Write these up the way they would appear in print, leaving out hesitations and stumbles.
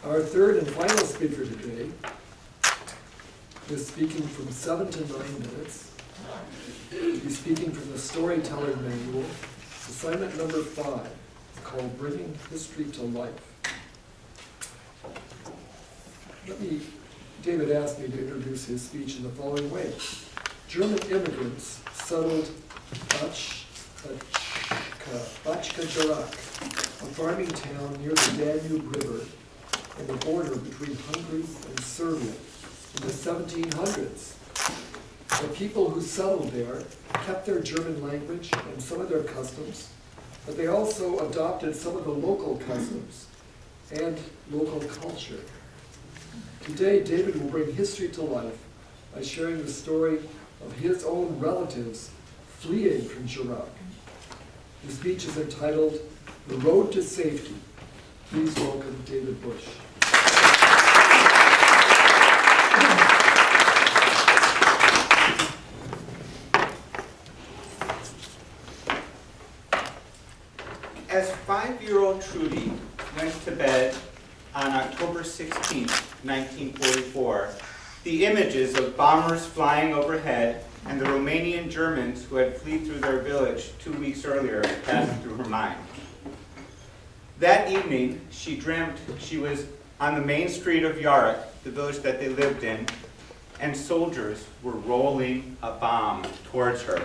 Our third and final speaker today is speaking from 7 to 9 minutes. He's speaking from the Storyteller Manual, assignment number 5, called Bringing History to Life. David asked me to introduce his speech in the following way. German immigrants settled Bachka Jarak, a farming town near the Danube River and the border between Hungary and Serbia in the 1700s. The people who settled there kept their German language and some of their customs, but they also adopted some of the local customs and local culture. Today, David will bring history to life by sharing the story of his own relatives fleeing from Jarak. His speech is entitled, The Road to Safety. Please welcome David Bush. As 5-year-old Trudy went to bed on October 16, 1944, the images of bombers flying overhead and the Romanian Germans who had fled through their village 2 weeks earlier passed through her mind. That evening, she dreamt she was on the main street of Yarak, the village that they lived in, and soldiers were rolling a bomb towards her.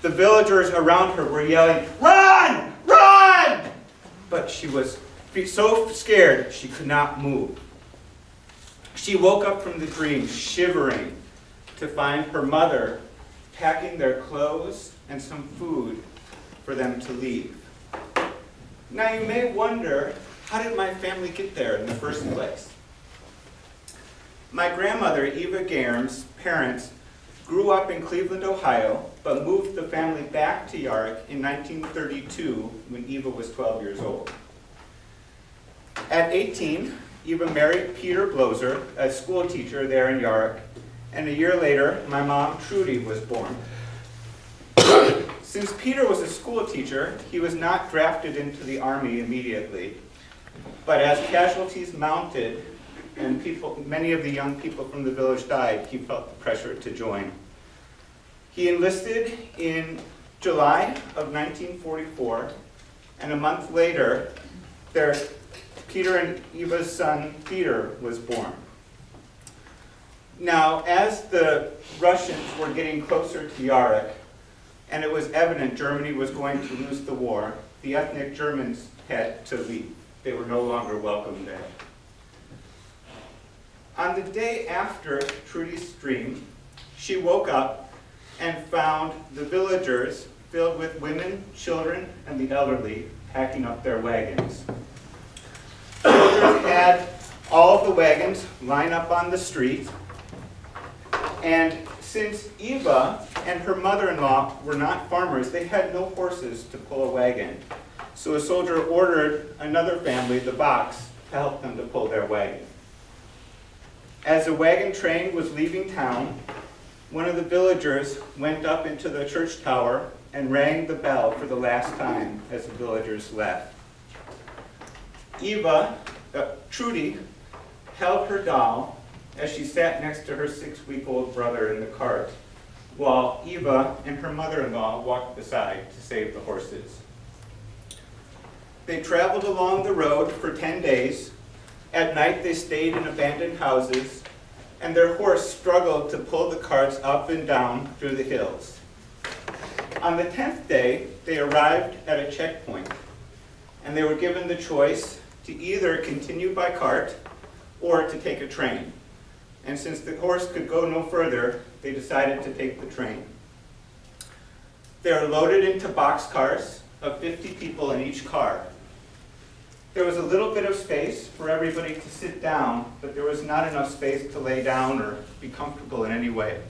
The villagers around her were yelling, "Run! Run!" But she was so scared she could not move. She woke up from the dream shivering to find her mother packing their clothes and some food for them to leave. Now you may wonder, how did my family get there in the first place? My grandmother, Eva Gairm's parents, grew up in Cleveland, Ohio, but moved the family back to Yarak in 1932 when Eva was 12 years old. At 18, Eva married Peter Bloser, a school teacher there in Yarak, and a year later, my mom, Trudy, was born. Since Peter was a school teacher, he was not drafted into the army immediately. But as casualties mounted and many of the young people from the village died, he felt the pressure to join. He enlisted in July of 1944, and a month later, Peter and Eva's son, Peter, was born. Now, as the Russians were getting closer to Yarak, and it was evident Germany was going to lose the war, the ethnic Germans had to leave. They were no longer welcome there. On the day after Trudy's dream, she woke up and found the villagers filled with women, children, and the elderly packing up their wagons. The villagers had all of the wagons line up on the street, and since Eva and her mother-in-law were not farmers, they had no horses to pull a wagon. So a soldier ordered another family, the Box, to help them to pull their wagon. As the wagon train was leaving town, one of the villagers went up into the church tower and rang the bell for the last time as the villagers left. Trudy held her doll as she sat next to her 6-week-old brother in the cart, while Eva and her mother-in-law walked beside to save the horses. They traveled along the road for 10 days. At night they stayed in abandoned houses, and their horse struggled to pull the carts up and down through the hills. On the 10th day, they arrived at a checkpoint, and they were given the choice to either continue by cart or to take a train. And since the horse could go no further, they decided to take the train. They are loaded into boxcars of 50 people in each car. There was a little bit of space for everybody to sit down, but there was not enough space to lay down or be comfortable in any way.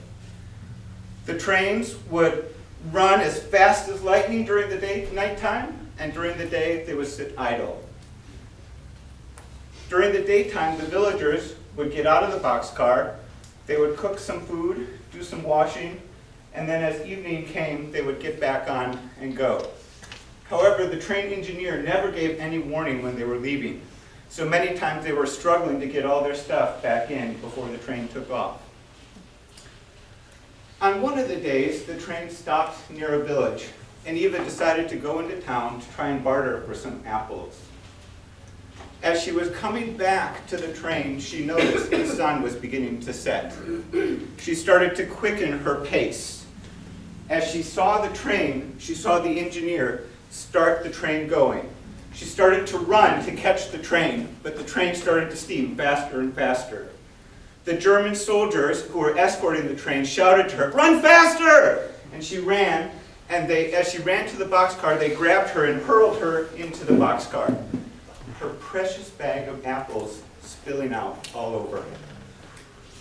The trains would run as fast as lightning during the nighttime, and during the day they would sit idle. During the daytime, the villagers would get out of the boxcar, they would cook some food, do some washing, and then as evening came, they would get back on and go. However, the train engineer never gave any warning when they were leaving. So many times they were struggling to get all their stuff back in before the train took off. On one of the days, the train stopped near a village, and Eva decided to go into town to try and barter for some apples. As she was coming back to the train, she noticed the sun was beginning to set. She started to quicken her pace. As she saw the train, she saw the engineer start the train going. She started to run to catch the train, but the train started to steam faster and faster. The German soldiers who were escorting the train shouted to her, "Run faster!" And she ran, and as she ran to the boxcar, they grabbed her and hurled her into the boxcar. Her precious bag of apples spilling out all over.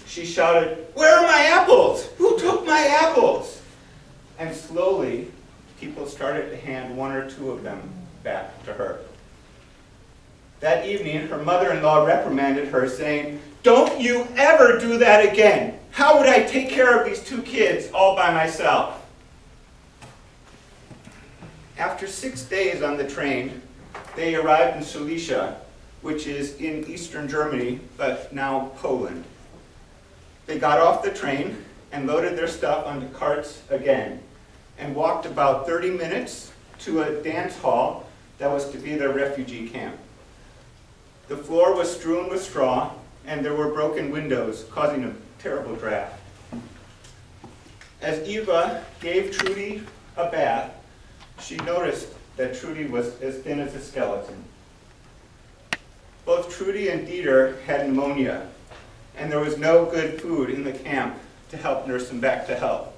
She shouted, "Where are my apples? Who took my apples?" And slowly, people started to hand one or two of them back to her. That evening, her mother-in-law reprimanded her, saying, "Don't you ever do that again. How would I take care of these two kids all by myself?" After 6 days on the train, they arrived in Silesia, which is in eastern Germany, but now Poland. They got off the train and loaded their stuff onto carts again, and walked about 30 minutes to a dance hall that was to be their refugee camp. The floor was strewn with straw, and there were broken windows, causing a terrible draft. As Eva gave Trudy a bath, she noticed that Trudy was as thin as a skeleton. Both Trudy and Dieter had pneumonia, and there was no good food in the camp to help nurse them back to health.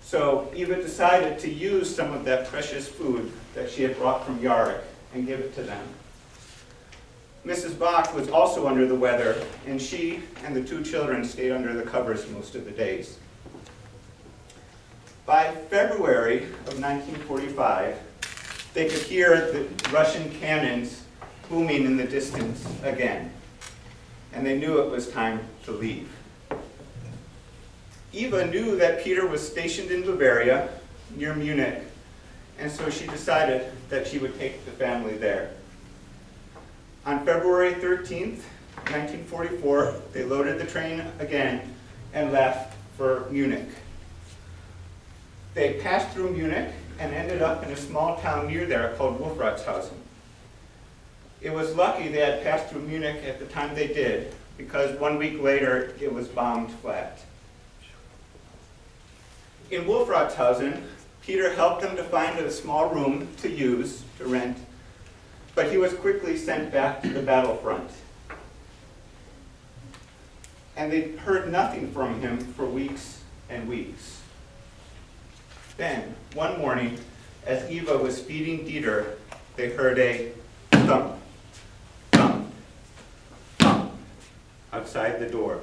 So Eva decided to use some of that precious food that she had brought from Yarrick and give it to them. Mrs. Bach was also under the weather, and she and the two children stayed under the covers most of the days. By February of 1945, they could hear the Russian cannons booming in the distance again, and they knew it was time to leave. Eva knew that Peter was stationed in Bavaria, near Munich, and so she decided that she would take the family there. On February 13th, 1944, they loaded the train again and left for Munich. They passed through Munich and ended up in a small town near there called Wolfratshausen. It was lucky they had passed through Munich at the time they did, because 1 week later it was bombed flat. In Wolfratshausen, Peter helped them to find a small room to use, to rent, but he was quickly sent back to the battlefront. And they heard nothing from him for weeks and weeks. Then, one morning, as Eva was feeding Dieter, they heard a thump, thump, thump outside the door.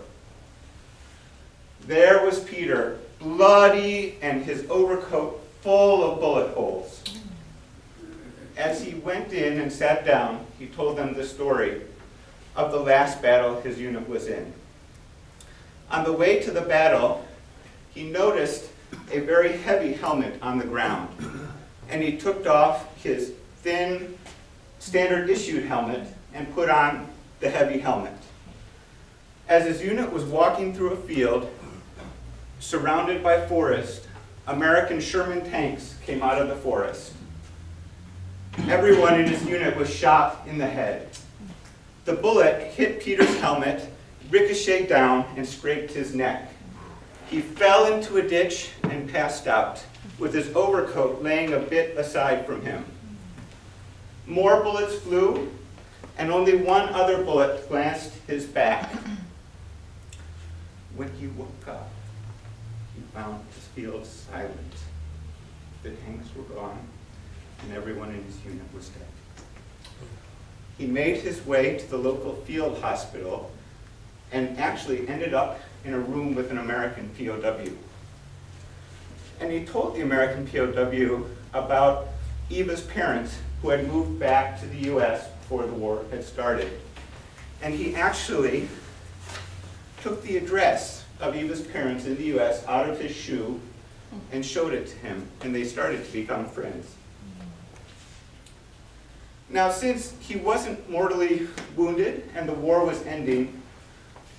There was Peter, bloody and his overcoat full of bullet holes. As he went in and sat down, he told them the story of the last battle his unit was in. On the way to the battle, he noticed a very heavy helmet on the ground, and he took off his thin, standard issued helmet and put on the heavy helmet. As his unit was walking through a field surrounded by forest, American Sherman tanks came out of the forest. Everyone in his unit was shot in the head. The bullet hit Peter's helmet, ricocheted down, and scraped his neck. He fell into a ditch and passed out, with his overcoat laying a bit aside from him. More bullets flew, and only one other bullet glanced his back. When he woke up, he found his field silent. The tanks were gone, and everyone in his unit was dead. He made his way to the local field hospital and actually ended up in a room with an American POW. And he told the American POW about Eva's parents who had moved back to the US before the war had started. And he actually took the address of Eva's parents in the US out of his shoe and showed it to him, and they started to become friends. Now, since he wasn't mortally wounded and the war was ending,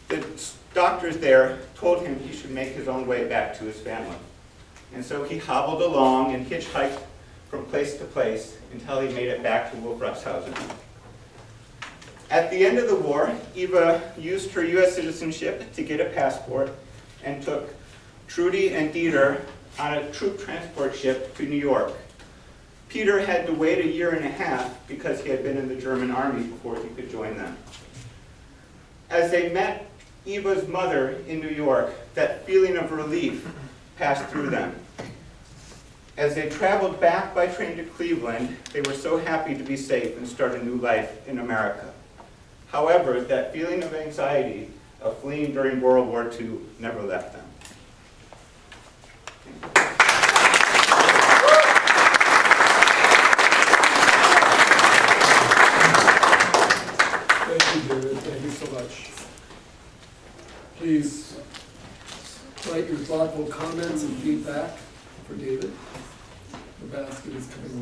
the doctors there told him he should make his own way back to his family. And so he hobbled along and hitchhiked from place to place until he made it back to Wolfratshausen. At the end of the war, Eva used her U.S. citizenship to get a passport and took Trudy and Dieter on a troop transport ship to New York. Peter had to wait 1.5 years because he had been in the German army before he could join them. As they met Eva's mother in New York, that feeling of relief passed through them. As they traveled back by train to Cleveland, they were so happy to be safe and start a new life in America. However, that feeling of anxiety of fleeing during World War II never left them. Thank you, David. Thank you so much. Please write your thoughtful comments and feedback for David. The basket is coming